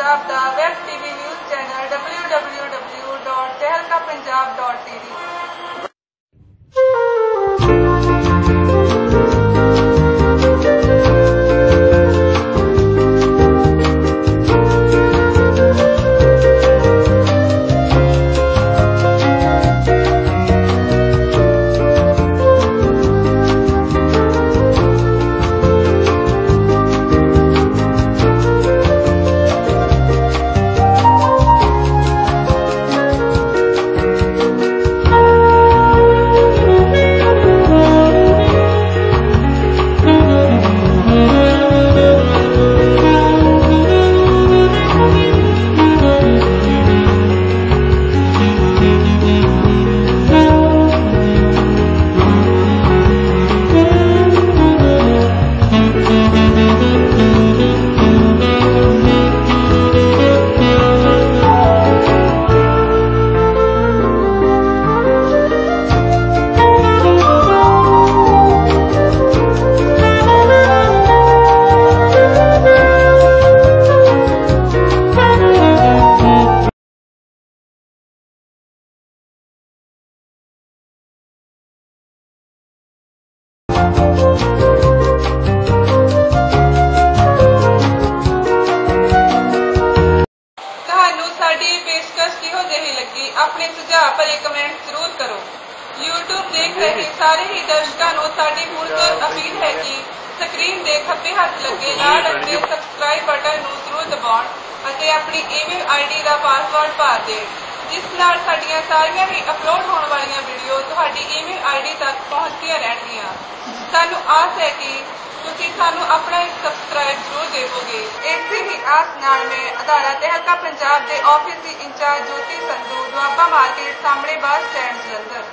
पंजाब का web TV news channel www.tehlkapunjab.tv। अपने सुझाव भरे कमेंट जरूर करो। यूट्यूब देख रहे सारे ही दर्शकों को साडी मुड़कर अपील है कि स्क्रीन के खब्बे हाथ लगे लाल रंग के सबसक्राइब बटन को जरूर दबाउण ਅਤੇ अपनी ईमेल आईडी का पासवर्ड भर दें, जिस नाल साडियां सारियां ही अपलोड होने वाली वीडियो तुहाडी ईमेल आईडी तक पहुंचदियां रहणगीਆਂ। सानू आस है कि तुसीं सानू अपना एक सबसक्राइब जरूर देवोगे। इसी ही आस नाल मैं अदारा तहलका पंजाब के ऑफिस की इंचार्ज ज्योति संधू दुआबा मार्केट सामने बस स्टैंड जलंधर।